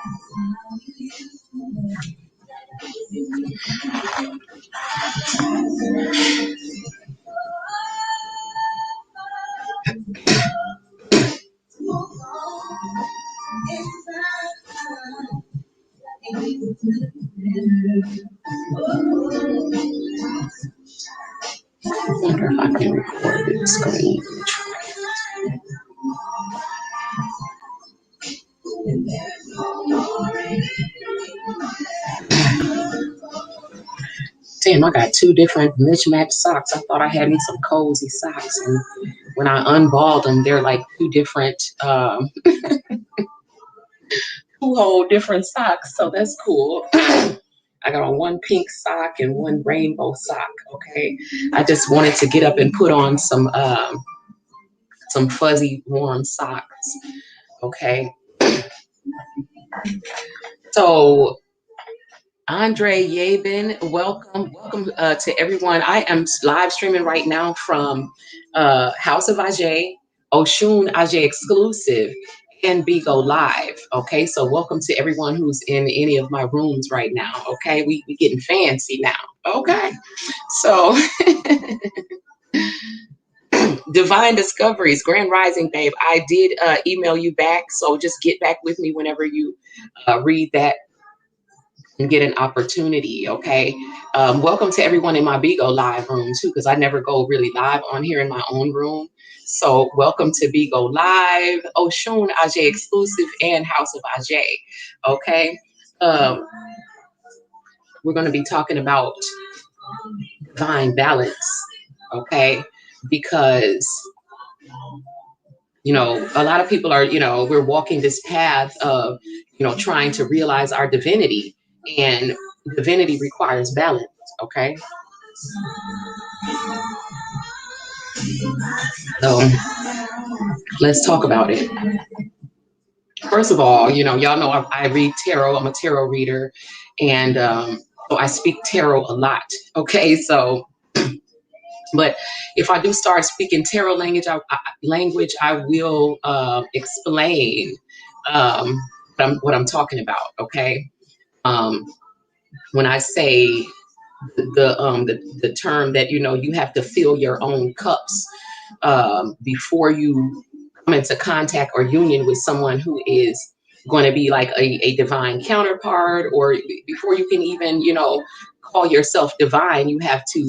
I wonder if I can record this screen. Damn, I got two different mismatched socks. I thought I had me some cozy socks, and when I unballed them, they're like two different, two whole different socks. So that's cool. I got on one pink sock and one rainbow sock. Okay, I just wanted to get up and put on some fuzzy warm socks. Okay, so Andre Yabin, welcome to everyone. I am live streaming right now from House of Ajay, Oshun Ajay exclusive, and Bigo Live. Okay, so welcome to everyone who's in any of my rooms right now. Okay, we getting fancy now. Okay, so Divine Discoveries, Grand Rising, babe. I did email you back, so just get back with me whenever you read that and get an opportunity. Okay, welcome to everyone in my Bigo Live room too, because I never go really live on here in my own room. So welcome to Bigo Live, Oshun Ajay exclusive, and House of Ajay. Okay, we're going to be talking about divine balance. Okay, because a lot of people are, we're walking this path of, trying to realize our divinity, and divinity requires balance. Okay. So let's talk about it. First of all, y'all know I read tarot. I'm a tarot reader, and so I speak tarot a lot. Okay. So, but if I do start speaking tarot language, I will explain what I'm talking about. Okay. When I say the term that you have to fill your own cups before you come into contact or union with someone who is going to be like a divine counterpart, or before you can even call yourself divine, you have to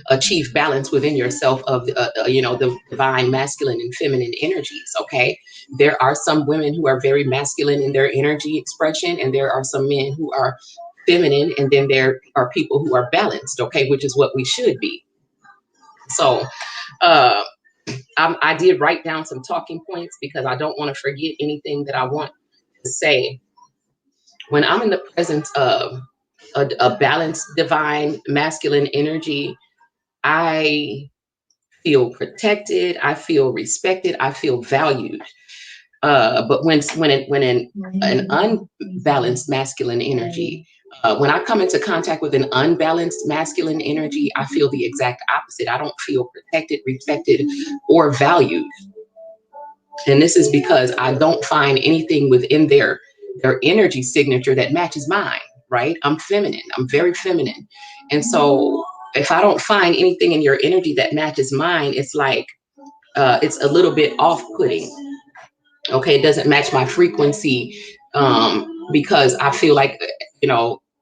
achieve balance within yourself of the divine masculine and feminine energies. Okay, there are some women who are very masculine in their energy expression, and there are some men who are feminine, and then there are people who are balanced. Okay, which is what we should be. So I did write down some talking points because I don't want to forget anything that I want to say. When I'm in the presence of a balanced divine masculine energy, I feel protected, I feel respected, I feel valued. But when in an unbalanced masculine energy, when I come into contact with an unbalanced masculine energy, I feel the exact opposite. I don't feel protected, respected, or valued. And this is because I don't find anything within their energy signature that matches mine, right? I'm feminine. I'm very feminine. And so if I don't find anything in your energy that matches mine, it's like, it's a little bit off-putting. Okay, it doesn't match my frequency, because I feel like,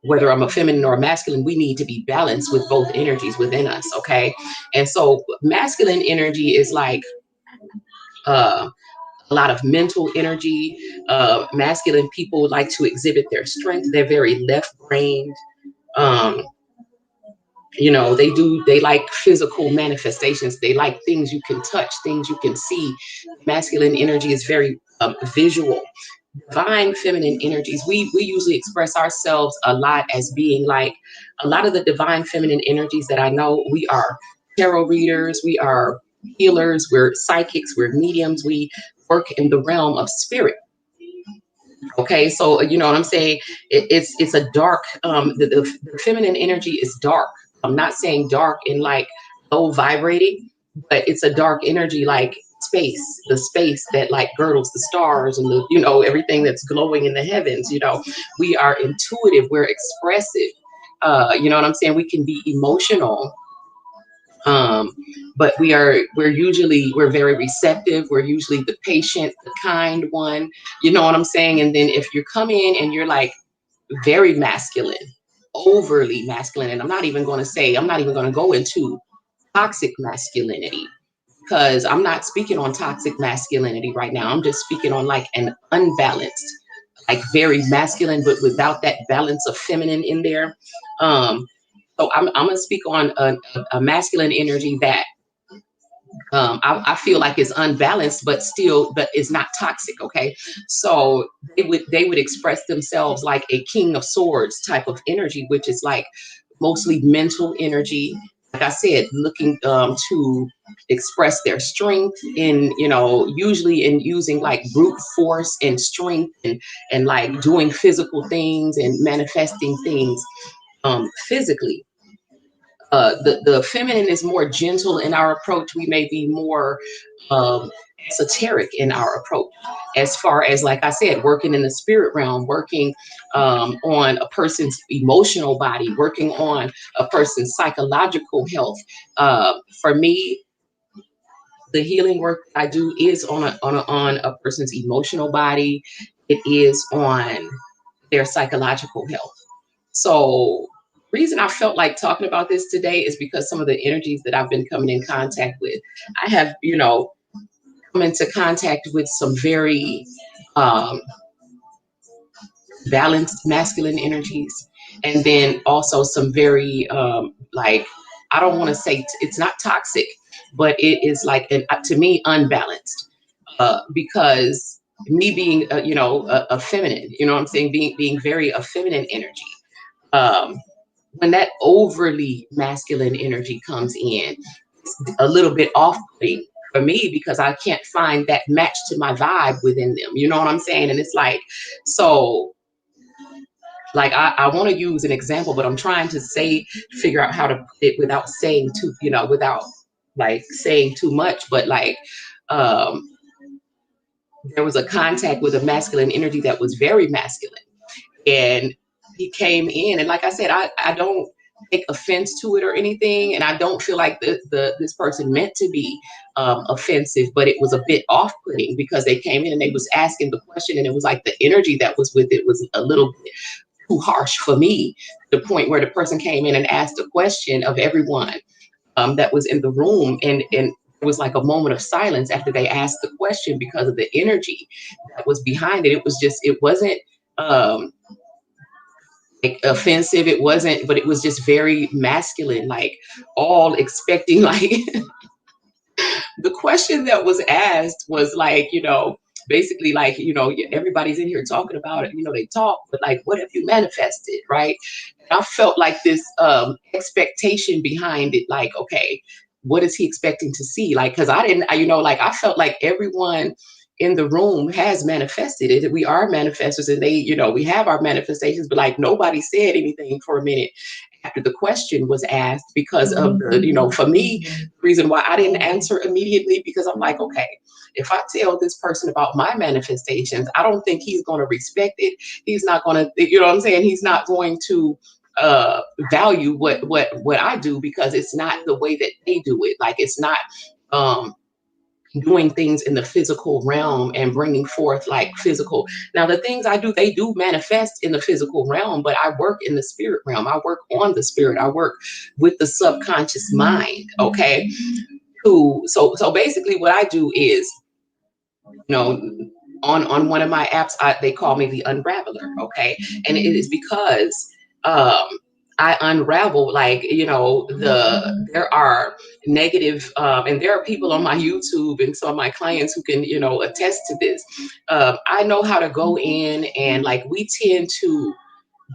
whether I'm a feminine or a masculine, we need to be balanced with both energies within us. Okay, and so masculine energy is like a lot of mental energy. Masculine people like to exhibit their strength. They're very left-brained. They like physical manifestations. They like things you can touch, things you can see. Masculine energy is very visual. Divine feminine energies, we usually express ourselves a lot as being like, a lot of the divine feminine energies that I know, we are tarot readers, we are healers, we're psychics, we're mediums, we work in the realm of spirit. Okay, so you know what I'm saying? It's a dark, the feminine energy is dark. I'm not saying dark in like low vibrating, but it's a dark energy, like the space that like girdles the stars and the, you know, everything that's glowing in the heavens. You know, we are intuitive, we're expressive. You know what I'm saying? We can be emotional, um, but we're very receptive. We're usually the patient, the kind one. You know what I'm saying? And then if you come in and you're like very masculine, overly masculine, and I'm not even going to go into toxic masculinity, because I'm not speaking on toxic masculinity right now. I'm just speaking on like an unbalanced, like very masculine, but without that balance of feminine in there. Um, so I'm gonna speak on a masculine energy that I feel like is unbalanced, but is not toxic. Okay, so they would express themselves like a king of swords type of energy, which is like mostly mental energy. Like I said, looking to express their strength in, you know, usually in using like brute force and strength and like doing physical things and manifesting things physically. The feminine is more gentle in our approach. We may be more um, esoteric in our approach, as far as, like I said, working in the spirit realm, working on a person's emotional body, working on a person's psychological health. For me, the healing work I do is on a person's emotional body. It is on their psychological health. So, reason I felt like talking about this today is because some of the energies that I've been coming in contact with, I have, you know, come into contact with some very um, balanced masculine energies, and then also some very like, I don't want to say it's not toxic, but it is like to me unbalanced, because me being you know, a feminine, you know what I'm saying, being very a feminine energy. Um, when that overly masculine energy comes in, it's a little bit off-putting for me, because I can't find that match to my vibe within them. You know what I'm saying? And it's like, so like I want to use an example, but I'm trying to figure out how to put it without saying too, you know, without like saying too much. But like, um, there was a contact with a masculine energy that was very masculine, and he came in, and like I said, I don't take offense to it or anything, and I don't feel like this person meant to be offensive, but it was a bit off-putting because they came in and they was asking the question, and it was like the energy that was with it was a little bit too harsh for me, to the point where the person came in and asked a question of everyone that was in the room, and it was like a moment of silence after they asked the question because of the energy that was behind it. It was just, it wasn't um like offensive, it wasn't, but it was just very masculine, like all expecting like the question that was asked was like, you know, basically like, you know, everybody's in here talking about it, you know, they talk, but like, what have you manifested, right? And I felt like this expectation behind it, like, okay, what is he expecting to see? Like, because you know, like I felt like everyone in the room has manifested it. We are manifestors, and they, you know, we have our manifestations, but like nobody said anything for a minute after the question was asked, because of the, you know, for me, the reason why I didn't answer immediately, because I'm like, okay, if I tell this person about my manifestations, I don't think he's going to respect it. He's not going to, you know what I'm saying? He's not going to value what I do, because it's not the way that they do it. Like, it's not um doing things in the physical realm and bringing forth like physical. Now, the things I do, they do manifest in the physical realm, but I work in the spirit realm. I work on the spirit. I work with the subconscious mind. Okay. So basically what I do is, you know, on one of my apps, they call me the unraveler. Okay. And it is because um I unravel, like, you know, there are negative and there are people on my YouTube and some of my clients who can, you know, attest to this. I know how to go in, and like, we tend to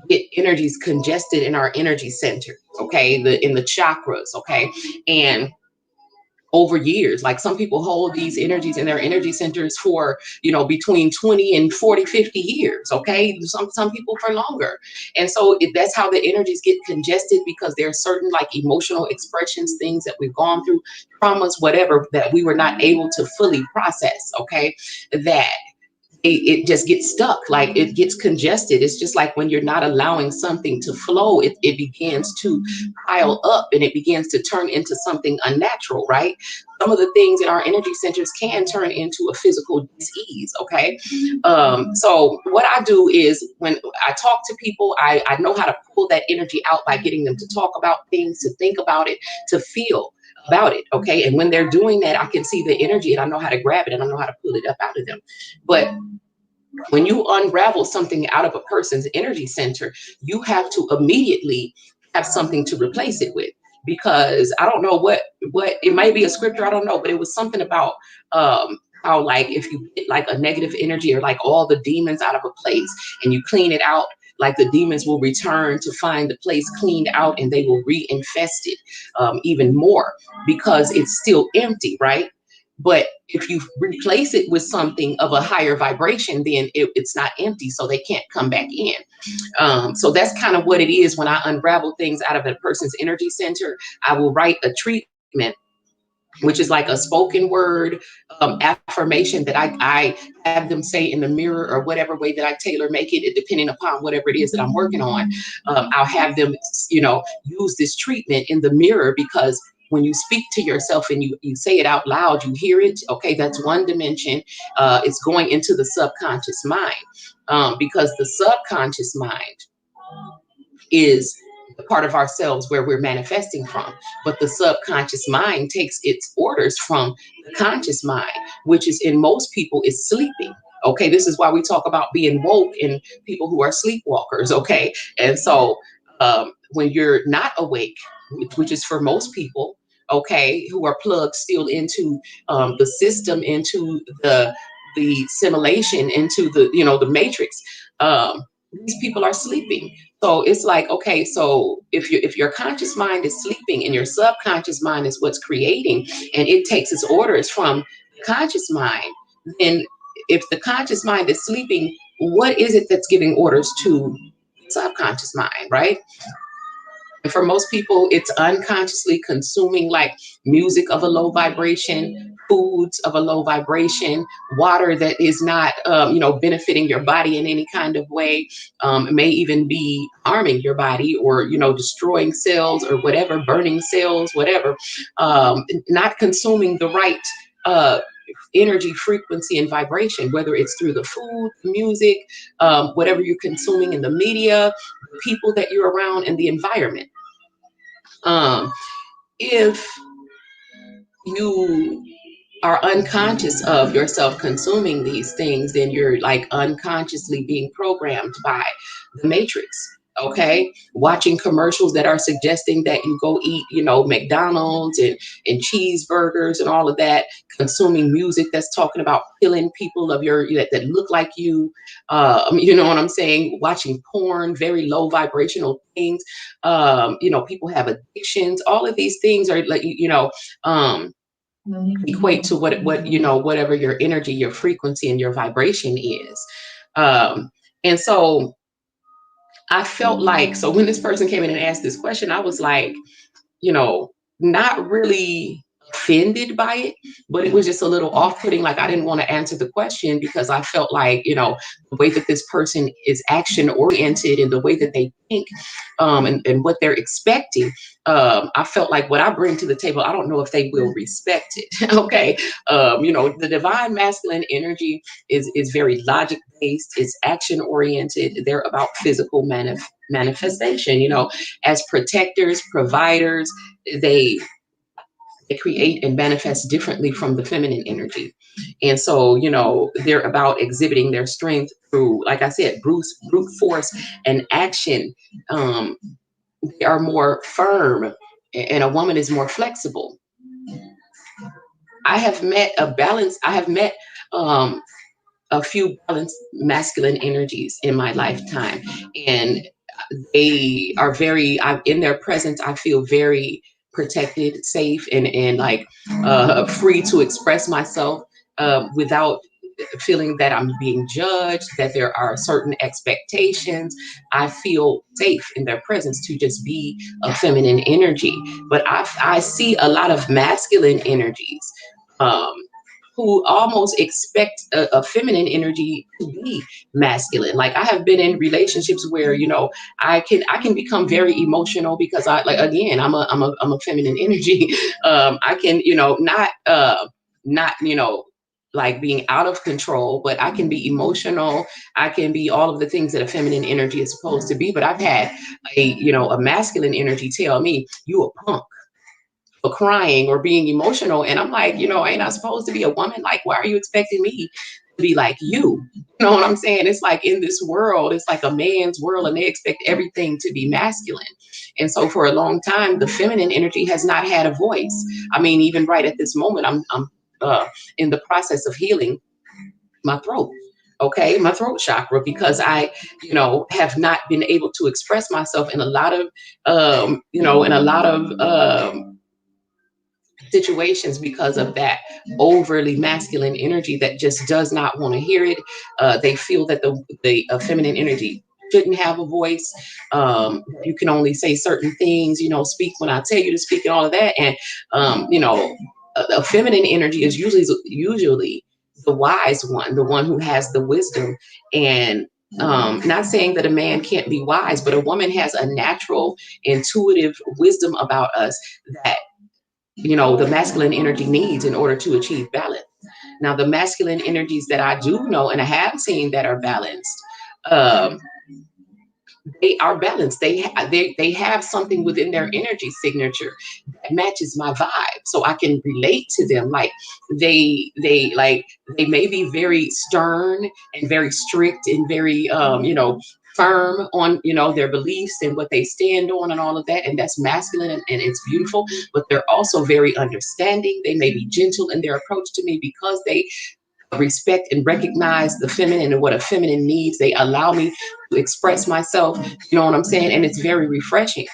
get energies congested in our energy center, okay, in the chakras, okay, and over years. Like some people hold these energies in their energy centers for, between 20 and 40, 50 years. Okay. Some people for longer. And so that's how the energies get congested, because there are certain like emotional expressions, things that we've gone through, traumas, whatever, that we were not able to fully process. Okay. That it just gets stuck, like it gets congested. It's just like when you're not allowing something to flow, it begins to pile up and it begins to turn into something unnatural, right? Some of the things in our energy centers can turn into a physical disease. Okay. So what I do is when I talk to people, I know how to pull that energy out by getting them to talk about things, to think about it, to feel about it. Okay. And when they're doing that, I can see the energy and I know how to grab it and I know how to pull it up out of them. But when you unravel something out of a person's energy center, you have to immediately have something to replace it with. Because I don't know what it might be, a scripture, I don't know, but it was something about how, like, if you get like a negative energy or like all the demons out of a place and you clean it out, like the demons will return to find the place cleaned out and they will reinfest it even more, because it's still empty, right? But if you replace it with something of a higher vibration, then it's not empty, so they can't come back in. So that's kind of what it is when I unravel things out of a person's energy center. I will write a treatment, which is like a spoken word affirmation that I have them say in the mirror, or whatever way that I tailor make it, depending upon whatever it is that I'm working on. I'll have them, use this treatment in the mirror, because when you speak to yourself and you say it out loud, you hear it. Okay, that's one dimension. It's going into the subconscious mind, because the subconscious mind is the part of ourselves where we're manifesting from. But the subconscious mind takes its orders from the conscious mind, which is in most people is sleeping. Okay, this is why we talk about being woke in people who are sleepwalkers. Okay, and so when you're not awake, which is for most people, okay, who are plugged still into the system, into the simulation, into the matrix, these people are sleeping. So it's like, okay, so if your conscious mind is sleeping and your subconscious mind is what's creating, and it takes its orders from the conscious mind, then if the conscious mind is sleeping, what is it that's giving orders to the subconscious mind, right? And for most people, it's unconsciously consuming like music of a low vibration, foods of a low vibration, water that is not, benefiting your body in any kind of way. It may even be harming your body, or, destroying cells or whatever, burning cells, whatever. Not consuming the right energy, frequency, and vibration, whether it's through the food, music, whatever you're consuming in the media, the people that you're around, and the environment. If you are unconscious of yourself consuming these things, then you're like unconsciously being programmed by the matrix. Okay, watching commercials that are suggesting that you go eat, McDonald's and cheeseburgers and all of that, consuming music that's talking about killing people of that look like you. You know what I'm saying? Watching porn, very low vibrational things. People have addictions. All of these things are like, equate to whatever your energy, your frequency, and your vibration is. And so I felt like, so when this person came in and asked this question, I was like, not really offended by it, but it was just a little off-putting. Like I didn't want to answer the question, because I felt like, the way that this person is action oriented and the way that they think, and what they're expecting, I felt like what I bring to the table, I don't know if they will respect it. Okay. The divine masculine energy is very logic based, it's action oriented. They're about physical manifestation, as protectors, providers. They create and manifest differently from the feminine energy. And so, they're about exhibiting their strength through, like I said, brute force and action. They are more firm, and a woman is more flexible. I have met a few balanced masculine energies in my lifetime, and they are in their presence, I feel very protected, safe, and like free to express myself without feeling that I'm being judged, that there are certain expectations. I feel safe in their presence to just be a feminine energy. But I see a lot of masculine energies. Um, who almost expect a feminine energy to be masculine. Like I have been in relationships where, you know, I can become very emotional because I, like, again, I'm a feminine energy. I can, you know, not, you know, like being out of control, but I can be emotional. I can be all of the things that a feminine energy is supposed to be. But I've had a masculine energy tell me, you a punk for crying or being emotional. And I'm like, ain't I supposed to be a woman? Like, why are you expecting me to be like you? You know what I'm saying? It's like in this world, it's like a man's world and they expect everything to be masculine. And so for a long time, the feminine energy has not had a voice. I mean, even right at this moment, I'm in the process of healing my throat. Okay, my throat chakra, because I, have not been able to express myself in a lot of, in a lot of situations because of that overly masculine energy that just does not want to hear it. They feel that the feminine energy shouldn't have a voice. You can only say certain things, speak when I tell you to speak and all of that. And a feminine energy is usually the wise one, the one who has the wisdom. And not saying that a man can't be wise, but a woman has a natural, intuitive wisdom about us that the masculine energy needs in order to achieve balance. Now, the masculine energies that I do know and I have seen that are balanced, um, they are balanced. They have something within their energy signature that matches my vibe, so I can relate to them. Like they may be very stern and very strict and very firm on their beliefs and what they stand on and all of that, and that's masculine, and it's beautiful. But they're also very understanding. They may be gentle in their approach to me because they respect and recognize the feminine and what a feminine needs. They allow me to express myself, you know what I'm saying? And it's very refreshing.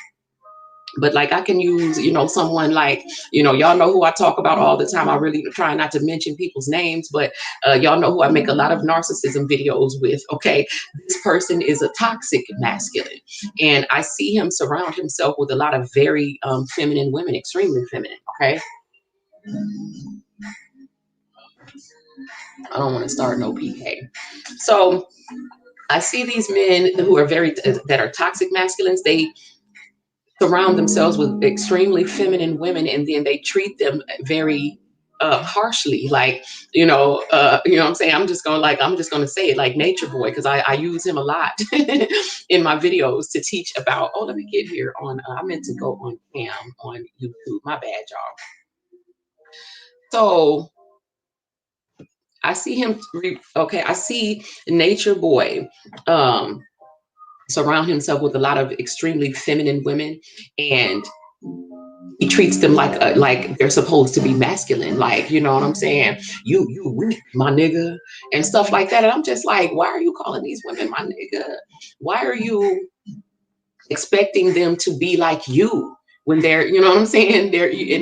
But like I can use, someone like, y'all know who I talk about all the time. I really try not to mention people's names, but y'all know who I make a lot of narcissism videos with. Okay. This person is a toxic masculine. And I see him surround himself with a lot of very feminine women, extremely feminine. Okay. I don't want to start no PK. So I see these men who are that are toxic masculines. They surround themselves with extremely feminine women, and then they treat them very harshly. Like, what I'm saying? I'm just gonna say it, like Nature Boy, because I use him a lot in my videos to teach about. Oh, let me get here on. I meant to go on cam on YouTube. My bad, y'all. So I see him. Okay, I see Nature Boy surround himself with a lot of extremely feminine women, and he treats them like they're supposed to be masculine. Like, you know what I'm saying? You weak, my nigga, and stuff like that. And I'm just like, why are you calling these women my nigga? Why are you expecting them to be like you when they're, you know what I'm saying? You're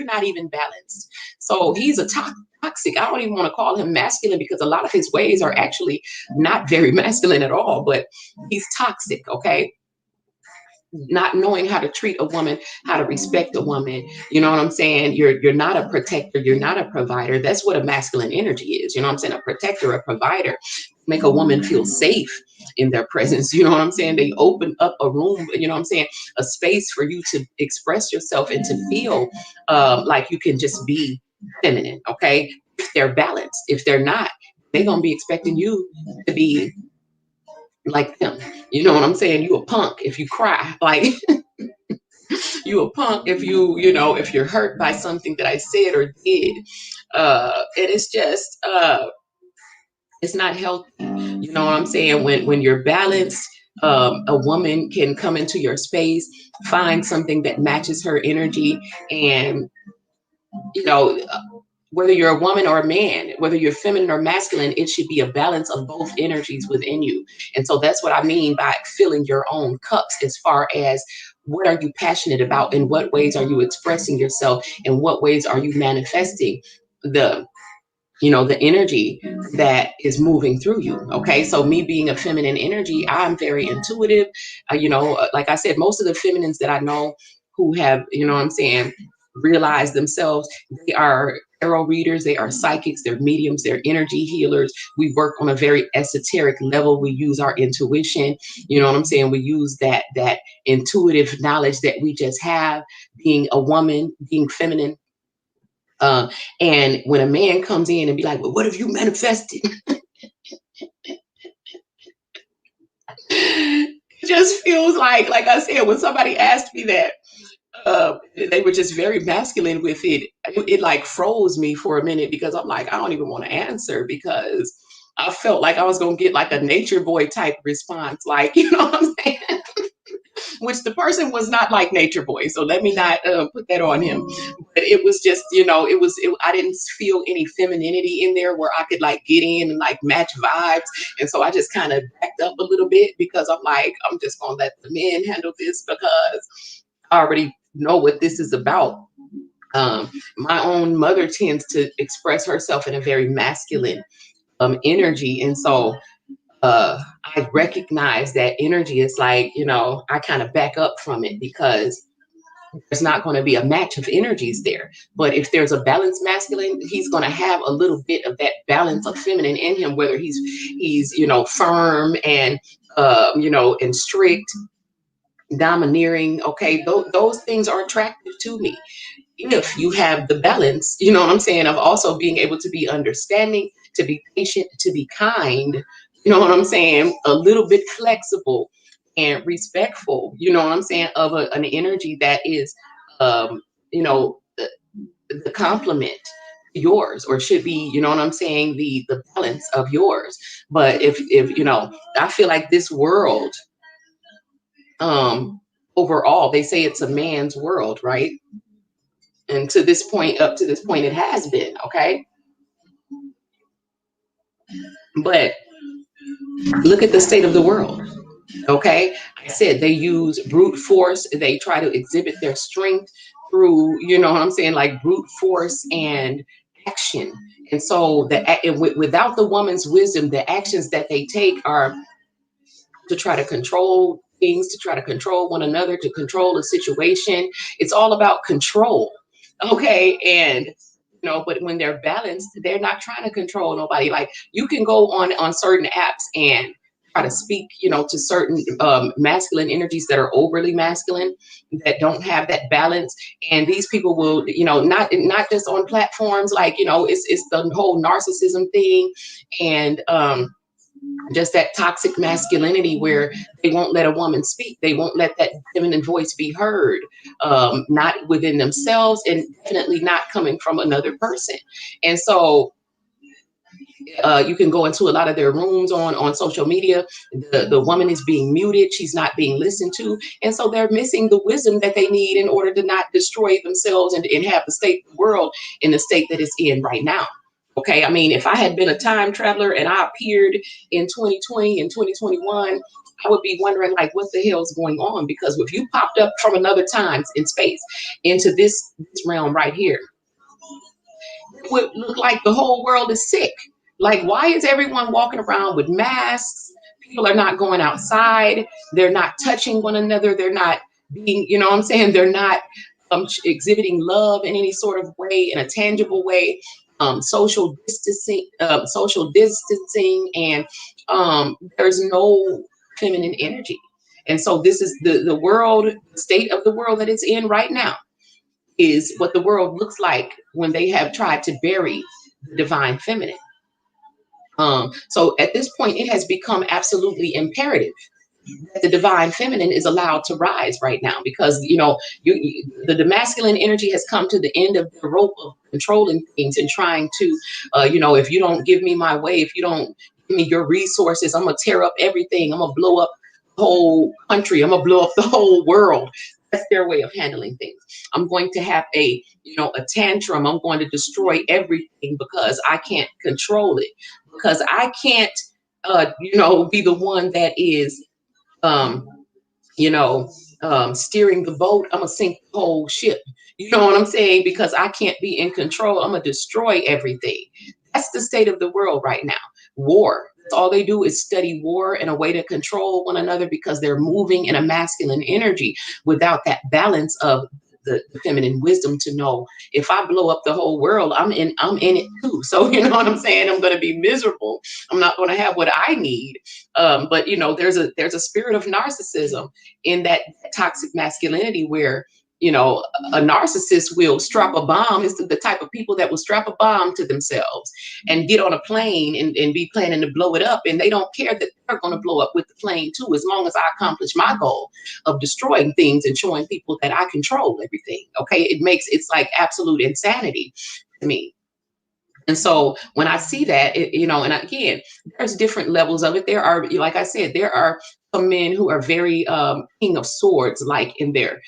not even balanced. So he's a toxic. I don't even want to call him masculine because a lot of his ways are actually not very masculine at all, but he's toxic. Okay. Not knowing how to treat a woman, how to respect a woman. You know what I'm saying? You're not a protector. You're not a provider. That's what a masculine energy is. You know what I'm saying? A protector, a provider, make a woman feel safe in their presence. You know what I'm saying? They open up a room, you know what I'm saying? A space for you to express yourself and to feel like you can just be feminine. Okay. If they're balanced, if they're not, they're going to be expecting you to be like them. You know what I'm saying? You a punk if you cry. Like you a punk if if you're hurt by something that I said or did. And it's just it's not healthy. You know what I'm saying? When you're balanced, a woman can come into your space, find something that matches her energy, and you know whether you're a woman or a man, whether you're feminine or masculine, it should be a balance of both energies within you. And so that's what I mean by filling your own cups as far as what are you passionate about? In what ways are you expressing yourself? In what ways are you manifesting the the energy that is moving through you? Okay, so me being a feminine energy, I'm very intuitive. Like I said, most of the feminines that I know who have, what I'm saying, realized themselves, they are tarot readers, they are psychics, they're mediums, they're energy healers. We work on a very esoteric level. We use our intuition, what I'm saying, we use that intuitive knowledge that we just have, being a woman, being feminine. And when a man comes in and be like, well, what have you manifested? It just feels like I said, when somebody asked me that, they were just very masculine with it. It like froze me for a minute, because I'm like, I don't even want to answer, because I felt like I was going to get like a nature boy type response. Like, what I'm saying? Which the person was not like nature boy. So let me not put that on him. But it was just, I didn't feel any femininity in there where I could like get in and like match vibes. And so I just kind of backed up a little bit, because I'm like, I'm just going to let the men handle this, because I already know what this is about. My own mother tends to express herself in a very masculine energy. And so I recognize that energy is like, I kind of back up from it, because there's not going to be a match of energies there. But if there's a balanced masculine, he's going to have a little bit of that balance of feminine in him, whether he's firm and and strict, domineering. Okay, those things are attractive to me. If you have the balance, what I'm saying, of also being able to be understanding, to be patient, to be kind, what I'm saying, a little bit flexible and respectful, what I'm saying, of an energy that is, the complement to yours, or should be, what I'm saying, the balance of yours. But if I feel like this world, um, overall, they say it's a man's world, right? And up to this point, it has been, okay? But look at the state of the world, okay? I said they use brute force. They try to exhibit their strength through, what I'm saying, like brute force and action. And so without the woman's wisdom, the actions that they take are to try to control things, to try to control one another, to control a situation. It's all about control, okay? And but when they're balanced, they're not trying to control nobody. Like, you can go on certain apps and try to speak, to certain masculine energies that are overly masculine, that don't have that balance. And these people will, not just on platforms, like, it's the whole narcissism thing, and just that toxic masculinity where they won't let a woman speak. They won't let that feminine voice be heard, not within themselves, and definitely not coming from another person. And so you can go into a lot of their rooms on social media. The woman is being muted. She's not being listened to. And so they're missing the wisdom that they need in order to not destroy themselves, and have the state of the world in the state that it's in right now. Okay, I mean, if I had been a time traveler and I appeared in 2020 and 2021, I would be wondering, like, what the hell's going on? Because if you popped up from another time in space into this realm right here, it would look like the whole world is sick. Like, why is everyone walking around with masks? People are not going outside. They're not touching one another. They're not being, what I'm saying? They're not exhibiting love in any sort of way, in a tangible way. Social distancing, and there's no feminine energy. And so this is the world, state of the world that it's in right now, is what the world looks like when they have tried to bury the divine feminine. So at this point, it has become absolutely imperative that the divine feminine is allowed to rise right now, because the masculine energy has come to the end of the rope of controlling things and trying to, if you don't give me my way, if you don't give me your resources, I'm gonna tear up everything. I'm gonna blow up the whole country. I'm gonna blow up the whole world. That's their way of handling things. I'm going to have a tantrum. I'm going to destroy everything because I can't control it, because I can't be the one that is um, you know, steering the boat, I'm gonna sink the whole ship. You know what I'm saying? Because I can't be in control. I'm gonna destroy everything. That's the state of the world right now. War. That's all they do is study war and a way to control one another because they're moving in a masculine energy without that balance of the feminine wisdom to know if I blow up the whole world, I'm in it too. So you know what I'm saying? I'm gonna be miserable. I'm not gonna have what I need. But you know, there's a spirit of narcissism in that toxic masculinity where you know a narcissist will strap a bomb. It's the type of people that will strap a bomb to themselves and get on a plane and be planning to blow it up, and they don't care that they're going to blow up with the plane too, as long as I accomplish my goal of destroying things and showing people that I control everything. Okay, it's like absolute insanity to me. And so when I see that, you know, and again, there's different levels of it. There are, like I said, there are some men who are very King of Swords, like in their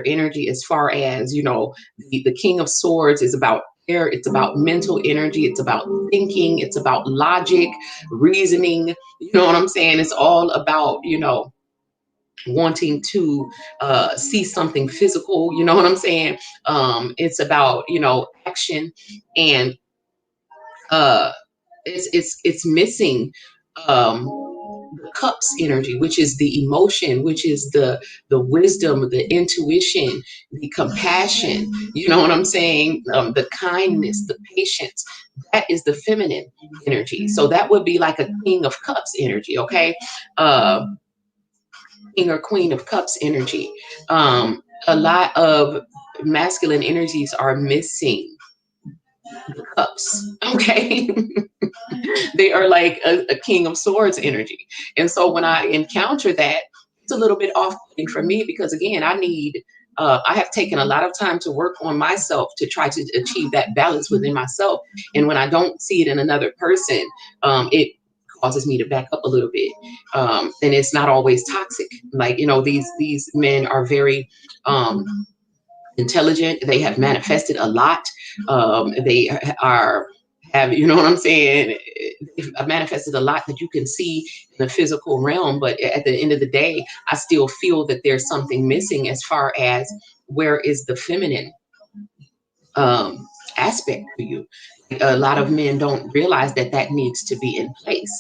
energy, as far as you know, the King of Swords is about air. It's about mental energy. It's about thinking. It's about logic, reasoning. You know what I'm saying? It's all about wanting to see something physical. You know what I'm saying? It's about action and uh it's missing the cups energy, which is the emotion, which is the wisdom, the intuition, the compassion, you know what I'm saying, the kindness, the patience. That is the feminine energy. So that would be like a King of Cups energy. Okay, uh King or Queen of Cups energy. A lot of masculine energies are missing the cups. Okay. They are like a King of Swords energy. And so when I encounter that, it's a little bit off-putting for me because again, I have taken a lot of time to work on myself to try to achieve that balance within myself. And when I don't see it in another person, it causes me to back up a little bit. And it's not always toxic. Like, these men are very intelligent. They have manifested a lot. They are have you know what I'm saying? I've manifested a lot that you can see in the physical realm, but at the end of the day, I still feel that there's something missing as far as where is the feminine aspect to you. A lot of men don't realize that that needs to be in place.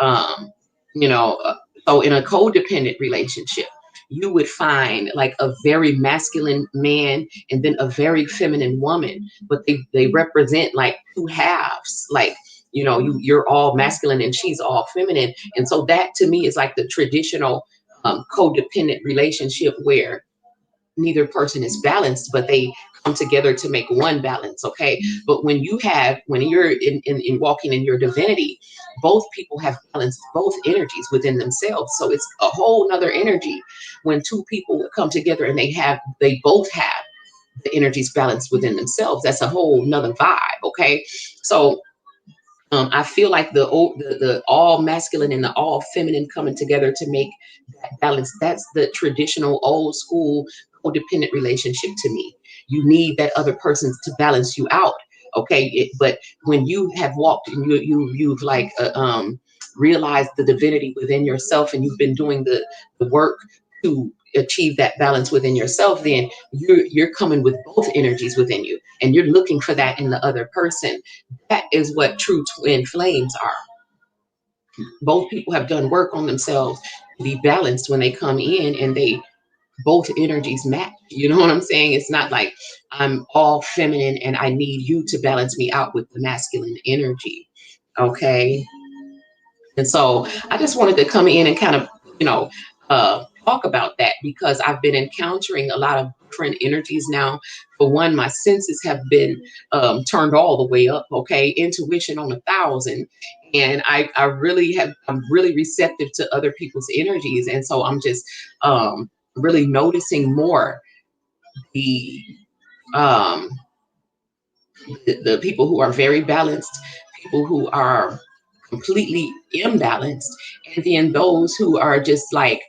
Um, you know, uh, so in a codependent relationship, you would find like a very masculine man and then a very feminine woman, but they represent like two halves. Like, you're all masculine and she's all feminine. And so that to me is like the traditional codependent relationship where neither person is balanced, but they come together to make one balance. Okay. But when you're in walking in your divinity, both people have balanced both energies within themselves. So it's a whole nother energy when two people come together and they both have the energies balanced within themselves. That's a whole nother vibe. Okay. So I feel like the all masculine and the all feminine coming together to make that balance. That's the traditional old school codependent relationship to me. You need that other person to balance you out. Okay, but when you have walked and you've like realized the divinity within yourself, and you've been doing the work to achieve that balance within yourself, then you're coming with both energies within you, and you're looking for that in the other person. That is what true twin flames are. Both people have done work on themselves to be balanced when they come in, and they both energies match. You know what I'm saying? It's not like I'm all feminine and I need you to balance me out with the masculine energy. Okay. And so I just wanted to come in and kind of, talk about that because I've been encountering a lot of different energies now. For one, my senses have been turned all the way up. Okay, intuition on 1,000, and I'm really receptive to other people's energies, and so I'm just really noticing more the um, the people who are very balanced, people who are completely imbalanced, and then those who are just like,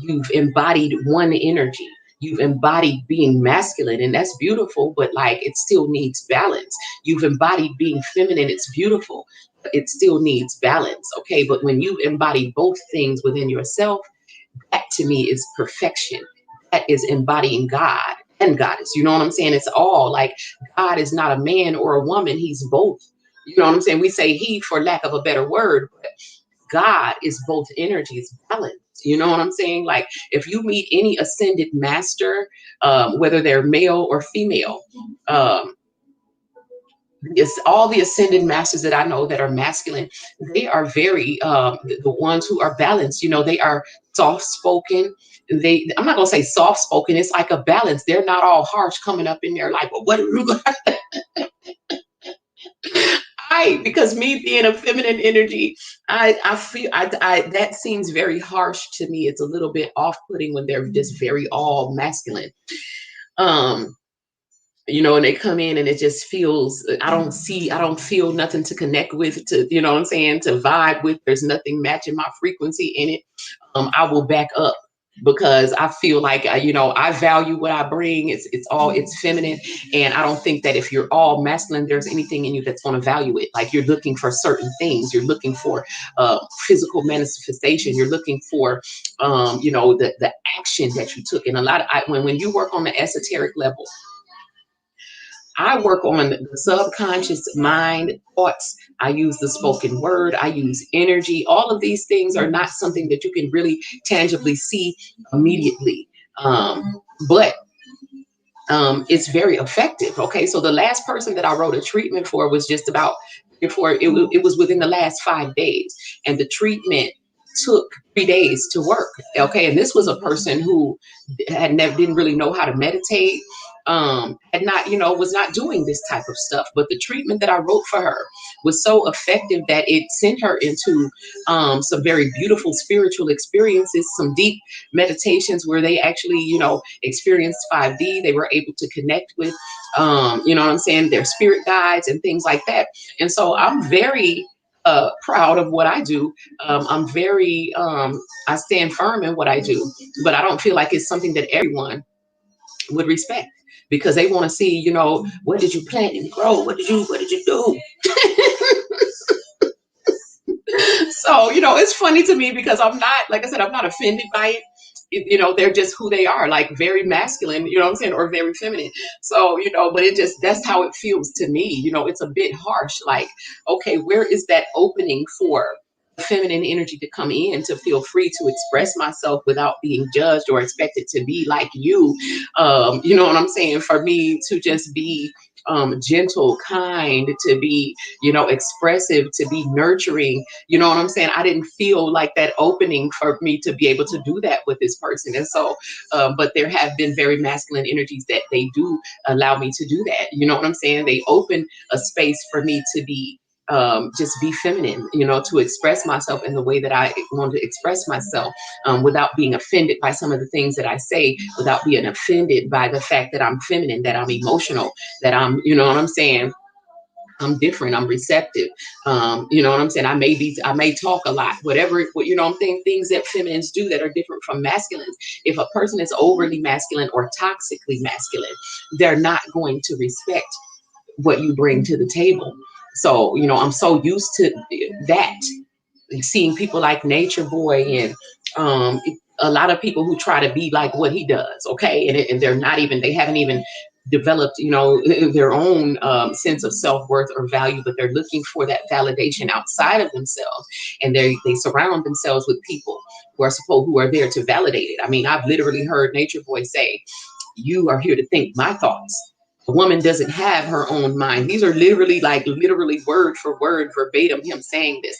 you've embodied one energy. You've embodied being masculine, and that's beautiful, but like it still needs balance. You've embodied being feminine, it's beautiful, but it still needs balance. Okay, but when you embody both things within yourself, that to me is perfection. that is embodying God and goddess. You know what I'm saying? It's all like God is not a man or a woman. He's both. You know what I'm saying? We say he for lack of a better word, but God is both energies, balance. You know what I'm saying? Like if you meet any ascended master, whether they're male or female, um, it's all the ascended masters that I know that are masculine. They are very the ones who are balanced. You know, they are soft spoken. I'm not gonna say soft spoken. It's like a balance. They're not all harsh coming up in there like, well, what are we gonna because me being a feminine energy, I feel I that seems very harsh to me. It's a little bit off-putting when they're just very all masculine. Um, you know, and they come in and it just feels, I don't feel nothing to connect with, to, you know what I'm saying, to vibe with. There's nothing matching my frequency in it. I will back up because I feel like, you know, I value what I bring. It's feminine. And I don't think that if you're all masculine, there's anything in you that's going to value it. Like you're looking for certain things. You're looking for physical manifestation. You're looking for, you know, the action that you took. And a lot of, when you work on the esoteric level, I work on the subconscious mind thoughts. I use the spoken word. I use energy. All of these things are not something that you can really tangibly see immediately. But it's very effective. Okay. So the last person that I wrote a treatment for was just about before it was within the last 5 days. And the treatment took 3 days to work. Okay. And this was a person who didn't really know how to meditate, had not, you know, was not doing this type of stuff. But the treatment that I wrote for her was so effective that it sent her into some very beautiful spiritual experiences, some deep meditations where they actually, you know, experienced 5D. They were able to connect with, you know what I'm saying, their spirit guides and things like that. And so I'm very proud of what I do. I'm very, I stand firm in what I do, but I don't feel like it's something that everyone would respect because they want to see, you know, what did you plant and grow? What did you do? So, you know, it's funny to me because I'm not, like I said, I'm not offended by it. You know, they're just who they are, like very masculine, you know what I'm saying, or very feminine. So, you know, but it just, that's how it feels to me. You know, it's a bit harsh. Like, okay, where is that opening for feminine energy to come in, to feel free to express myself without being judged or expected to be like you? You know what I'm saying? For me to just be gentle, kind, to be, you know, expressive, to be nurturing. You know what I'm saying? I didn't feel like that opening for me to be able to do that with this person. And so, but there have been very masculine energies that they do allow me to do that. You know what I'm saying? They open a space for me to be just be feminine, you know, to express myself in the way that I want to express myself, without being offended by some of the things that I say, without being offended by the fact that I'm feminine, that I'm emotional, that I'm, you know what I'm saying, I'm different, I'm receptive. You know what I'm saying? I may talk a lot, whatever, you know, I'm saying, things that feminines do that are different from masculines. If a person is overly masculine or toxically masculine, they're not going to respect what you bring to the table. So, you know, I'm so used to that, seeing people like Nature Boy and a lot of people who try to be like what he does, okay? And they're not even, they haven't even developed, you know, their own sense of self-worth or value, but they're looking for that validation outside of themselves. And they surround themselves with people who are there to validate it. I mean, I've literally heard Nature Boy say, you are here to think my thoughts. A woman doesn't have her own mind. These are literally, like, literally word for word, verbatim, him saying this.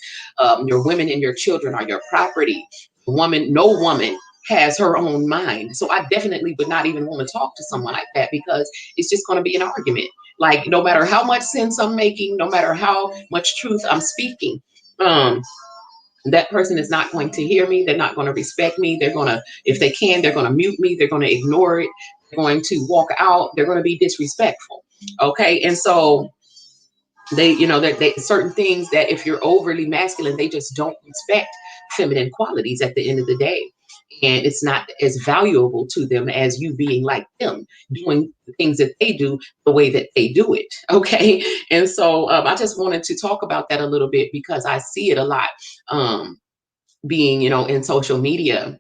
Your women and your children are your property. No woman has her own mind. So I definitely would not even want to talk to someone like that because it's just going to be an argument. Like, no matter how much sense I'm making, no matter how much truth I'm speaking, that person is not going to hear me. They're not going to respect me. They're going to, if they can, they're going to mute me. They're going to ignore it. They're going to walk out. They're going to be disrespectful. Okay. And so they, you know, they certain things that if you're overly masculine, they just don't respect feminine qualities at the end of the day. And it's not as valuable to them as you being like them, doing the things that they do the way that they do it. Okay. And so I just wanted to talk about that a little bit because I see it a lot, being, you know, in social media.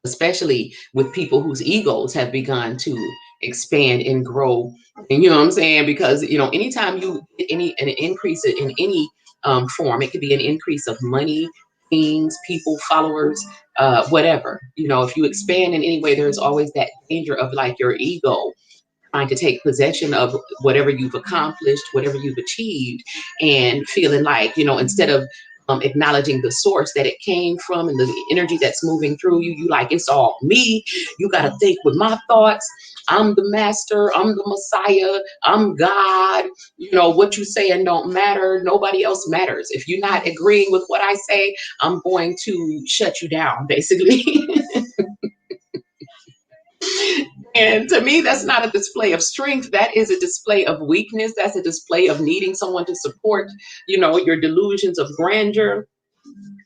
especially with people whose egos have begun to expand and grow. And you know what I'm saying? Because, you know, anytime you get an increase in any form, it could be an increase of money, things, people, followers, whatever. You know, if you expand in any way, there's always that danger of like your ego trying to take possession of whatever you've accomplished, whatever you've achieved, and feeling like, you know, instead of acknowledging the source that it came from and the energy that's moving through you, you like, it's all me. You got to think with my thoughts. I'm the master. I'm the Messiah. I'm God. You know, what you saying don't matter. Nobody else matters. If you're not agreeing with what I say, I'm going to shut you down, basically. And to me, that's not a display of strength. That is a display of weakness. That's a display of needing someone to support, you know, your delusions of grandeur.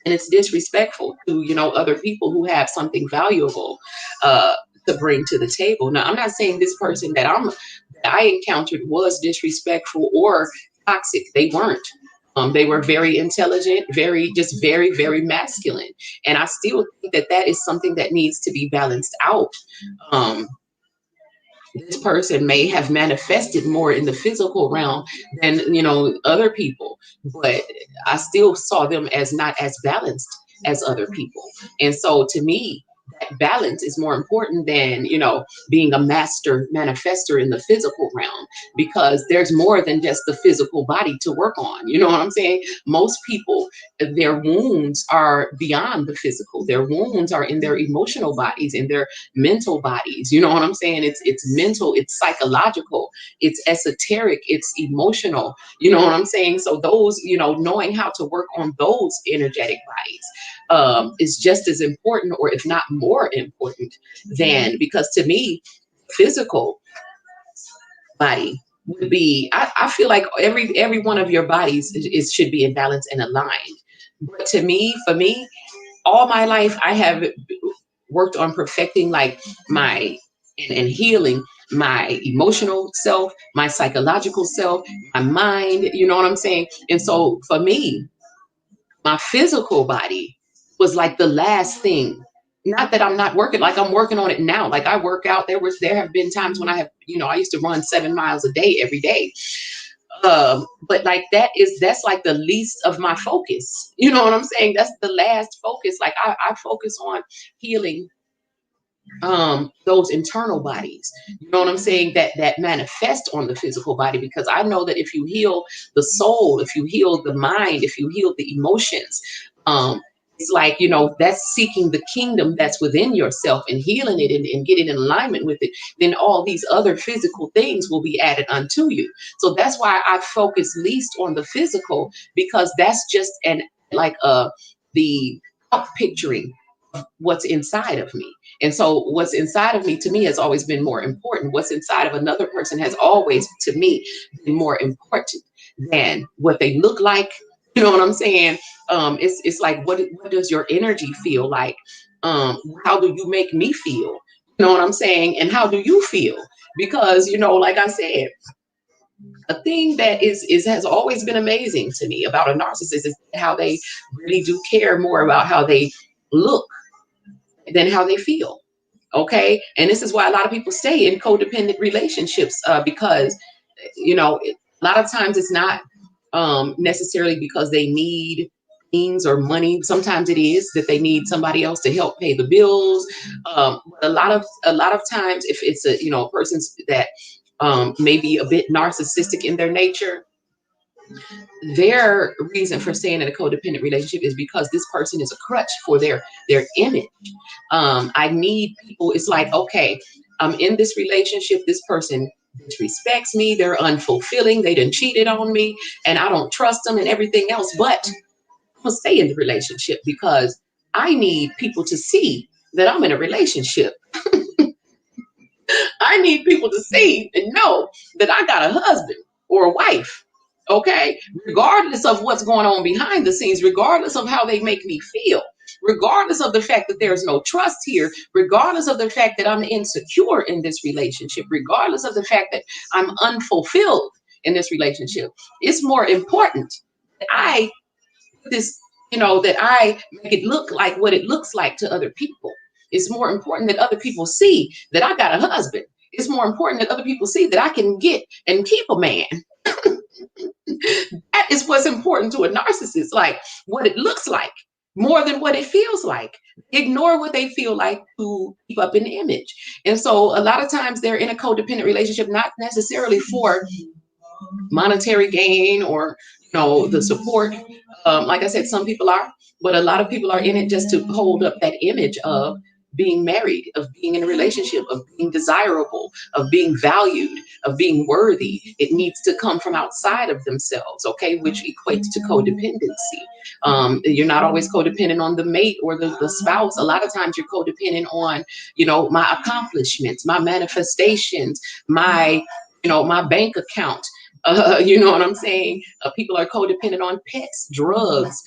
And it's disrespectful to, you know, other people who have something valuable uh, to bring to the table. Now, I'm not saying this person that I encountered was disrespectful or toxic. They weren't. They were very intelligent, very, very masculine. And I still think that that is something that needs to be balanced out. Um, this person may have manifested more in the physical realm than, you know, other people, but I still saw them as not as balanced as other people. And so to me, that balance is more important than, you know, being a master manifester in the physical realm, because there's more than just the physical body to work on. You know what I'm saying? Most people, their wounds are beyond the physical. Their wounds are in their emotional bodies, in their mental bodies. You know what I'm saying? It's mental, it's psychological, it's esoteric, it's emotional. You know what I'm saying? So those, you know, knowing how to work on those energetic bodies is just as important, or if not more important than, because to me, physical body would be, I feel like every one of your bodies should be in balance and aligned. But to me, for me, all my life I have worked on perfecting like my and healing my emotional self, my psychological self, my mind, you know what I'm saying? And so for me, my physical body was like the last thing. Not that I'm not working, like I'm working on it now. Like I work out. There have been times when I have, you know, I used to run 7 miles a day every day. But like that's like the least of my focus. You know what I'm saying? That's the last focus. Like I focus on healing those internal bodies, you know what I'm saying, that manifest on the physical body, because I know that if you heal the soul, if you heal the mind, if you heal the emotions, it's like, you know, that's seeking the kingdom that's within yourself and healing it and getting in alignment with it. Then all these other physical things will be added unto you. So that's why I focus least on the physical, because that's just an like the out picturing what's inside of me. And so what's inside of me, to me, has always been more important. What's inside of another person has always, to me, been more important than what they look like. You know what I'm saying? It's like, what does your energy feel like? How do you make me feel? You know what I'm saying? And how do you feel? Because, you know, like I said, a thing that is has always been amazing to me about a narcissist is how they really do care more about how they look than how they feel. Okay. And this is why a lot of people stay in codependent relationships, because, you know, a lot of times it's not necessarily because they need things or money. Sometimes it is that they need somebody else to help pay the bills. A lot of times, if it's a, you know, a person that may be a bit narcissistic in their nature, their reason for staying in a codependent relationship is because this person is a crutch for their image. I need people. It's like, okay, I'm in this relationship. This person disrespects me. They're unfulfilling. They done cheated on me, and I don't trust them and everything else. But I'm gonna stay in the relationship because I need people to see that I'm in a relationship. I need people to see and know that I got a husband or a wife. Okay, regardless of what's going on behind the scenes, regardless of how they make me feel, regardless of the fact that there's no trust here, regardless of the fact that I'm insecure in this relationship, regardless of the fact that I'm unfulfilled in this relationship, it's more important that I this, you know, that I make it look like what it looks like to other people. It's more important that other people see that I got a husband. It's more important that other people see that I can get and keep a man. That is what's important to a narcissist, like what it looks like more than what it feels like. Ignore what they feel like to keep up an image. And so a lot of times they're in a codependent relationship, not necessarily for monetary gain or the support. Like I said, some people are, but a lot of people are in it just to hold up that image of being married, of being in a relationship, of being desirable, of being valued, of being worthy. It needs to come from outside of themselves, okay, which equates to codependency. You're not always codependent on the mate or the spouse. A lot of times you're codependent on my accomplishments, my manifestations, my bank account. You know what I'm saying? People are codependent on pets, drugs,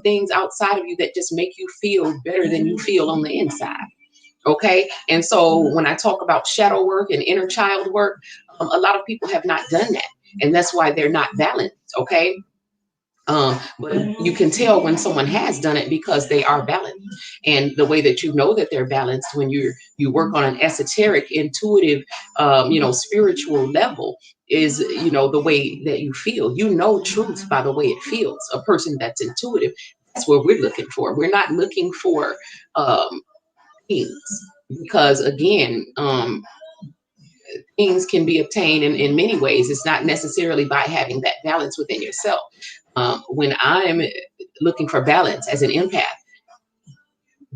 things outside of you that just make you feel better than you feel on the inside. Okay. And so when I talk about shadow work and inner child work, a lot of people have not done that. And that's why they're not balanced. Okay. But you can tell when someone has done it because they are balanced. And the way that you know that they're balanced when you work on an esoteric, intuitive, spiritual level is, the way that you feel. You know truth by the way it feels. A person that's intuitive, that's what we're looking for. We're not looking for things because again, things can be obtained in many ways. It's not necessarily by having that balance within yourself. When I'm looking for balance as an empath,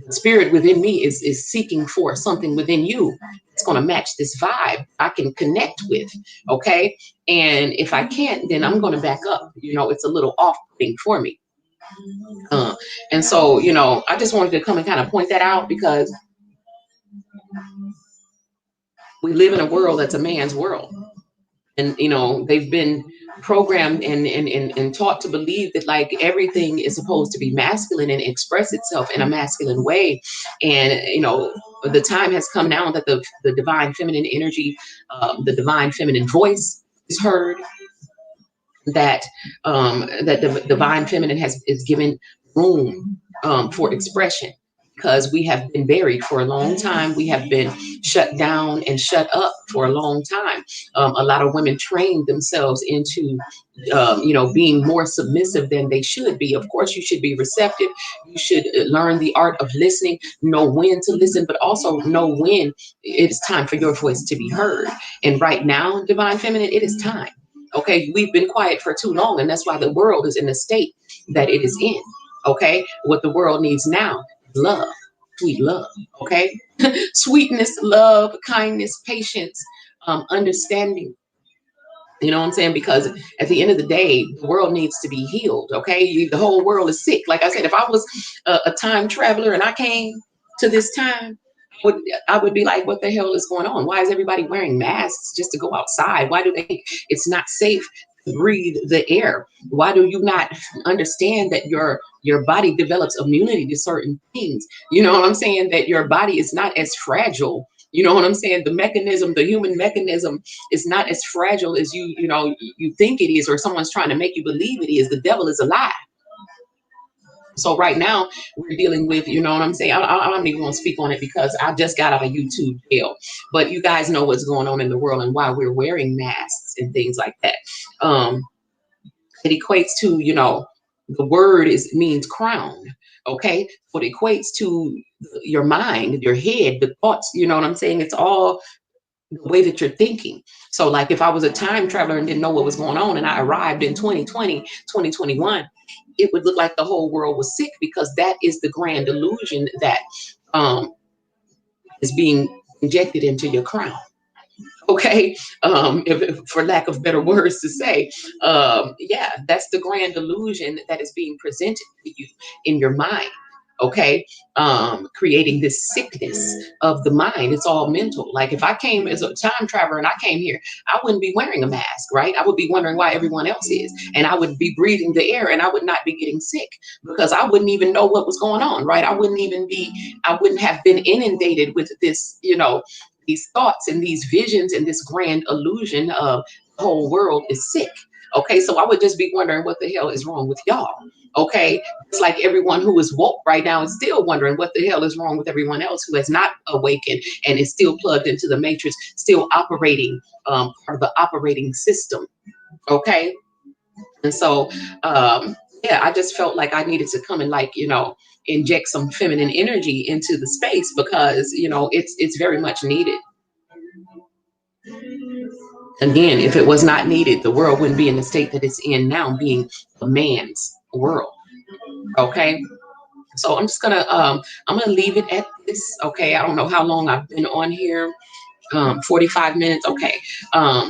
the spirit within me is seeking for something within you that's going to match this vibe I can connect with. Okay. And if I can't, then I'm going to back up. It's a little off-putting for me. And so, I just wanted to come and kind of point that out because we live in a world that's a man's world. And they've been programmed and taught to believe that like everything is supposed to be masculine and express itself in a masculine way. And the time has come now that the divine feminine energy, the divine feminine voice is heard, that the divine feminine is given room for expression, because we have been buried for a long time. We have been shut down and shut up for a long time. A lot of women trained themselves into, being more submissive than they should be. Of course, you should be receptive. You should learn the art of listening, know when to listen, but also know when it's time for your voice to be heard. And right now, divine feminine, it is time. Okay, we've been quiet for too long, and that's why the world is in the state that it is in. Okay, what the world needs now is love, sweet love. Okay, sweetness, love, kindness, patience, understanding. You know what I'm saying? Because at the end of the day, the world needs to be healed. Okay, the whole world is sick. Like I said, if I was a time traveler and I came to this time, I would be like, what the hell is going on? Why is everybody wearing masks just to go outside? Why do they think it's not safe to breathe the air? Why do you not understand that your body develops immunity to certain things? You know what I'm saying? That your body is not as fragile. You know what I'm saying? The human mechanism is not as fragile as you think it is, or someone's trying to make you believe it is. The devil is a lie. So right now we're dealing with, you know what I'm saying? I don't even want to speak on it because I just got out of YouTube jail. But you guys know what's going on in the world and why we're wearing masks and things like that. It equates to, the word means crown. Okay, so it equates to your mind, your head, the thoughts. You know what I'm saying? It's all the way that you're thinking. So like if I was a time traveler and didn't know what was going on and I arrived in 2020, 2021, it would look like the whole world was sick, because that is the grand illusion that is being injected into your crown. Okay, if for lack of better words to say, yeah, that's the grand illusion that is being presented to you in your mind. Okay, creating this sickness of the mind. It's all mental. Like if I came as a time traveler and I came here, I wouldn't be wearing a mask, right? I would be wondering why everyone else is, and I would be breathing the air, and I would not be getting sick because I wouldn't even know what was going on, right? I wouldn't have been inundated with this, these thoughts and these visions and this grand illusion of the whole world is sick. Okay, so I would just be wondering what the hell is wrong with y'all. Okay, it's like everyone who is woke right now is still wondering what the hell is wrong with everyone else who has not awakened and is still plugged into the matrix, still operating part of the operating system. Okay, and so yeah, I just felt like I needed to come and, like, inject some feminine energy into the space, because it's very much needed. Again, if it was not needed, the world wouldn't be in the state that it's in now, being a man's world. Okay, so I'm gonna leave it at this. Okay, I don't know how long I've been on here. 45 minutes. Okay.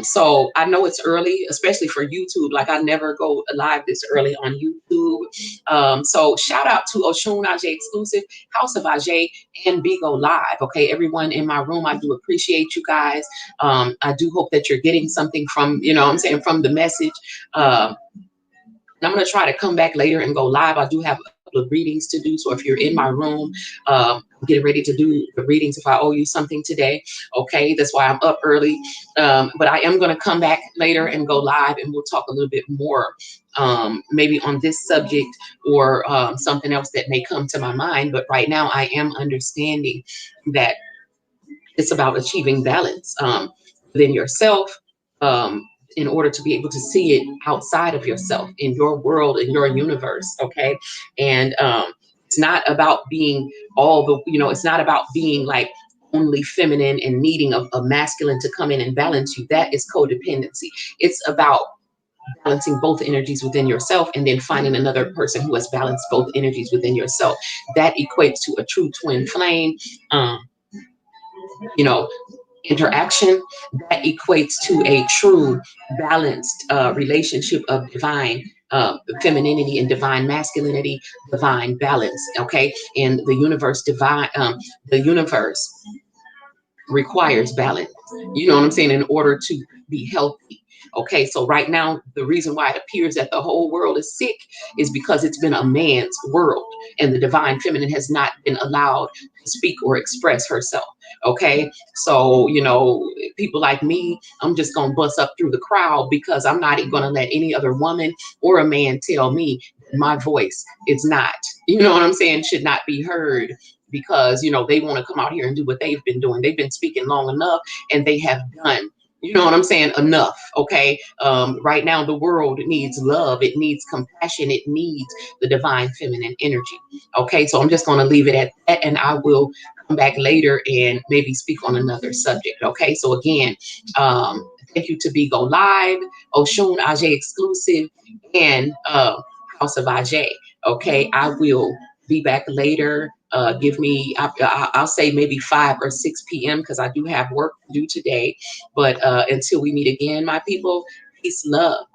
So I know it's early, especially for YouTube. Like, I never go live this early on YouTube. So shout out to Oshun Aj Exclusive, House of Aj, and Bigo Live. Okay, everyone in my room, I do appreciate you guys. I do hope that you're getting something from, I'm saying, from the message. I'm going to try to come back later and go live. I do have a couple of readings to do. So if you're in my room, getting ready to do the readings, if I owe you something today, okay, that's why I'm up early. But I am going to come back later and go live, and we'll talk a little bit more, maybe on this subject, or something else that may come to my mind. But right now I am understanding that it's about achieving balance within yourself, in order to be able to see it outside of yourself, in your world, in your universe. Okay. And it's not about being it's not about being like only feminine and needing a masculine to come in and balance you. That is codependency. It's about balancing both energies within yourself, and then finding another person who has balanced both energies within yourself. That equates to a true twin flame. You know, Interaction that equates to a true balanced relationship of divine femininity and divine masculinity, divine balance. Okay, and the universe requires balance. You know what I'm saying? In order to be healthy. Okay, so right now, the reason why it appears that the whole world is sick is because it's been a man's world, and the divine feminine has not been allowed to speak or express herself. Okay, so people like me, I'm just gonna bust up through the crowd, because I'm not gonna let any other woman or a man tell me that my voice is not, what I'm saying, should not be heard, because they want to come out here and do what they've been doing. They've been speaking long enough, and they have done, what I'm saying, enough. Okay, right now the world needs love, it needs compassion, it needs the divine feminine energy. Okay, so I'm just going to leave it at that, and I will come back later and maybe speak on another subject. Okay, so again, thank you to Bigo Live, Oshun Aj Exclusive, and House of Aj. Okay, I will be back later. Give me, I'll say maybe 5 or 6 p.m. because I do have work to do today. But until we meet again, my people, peace, love.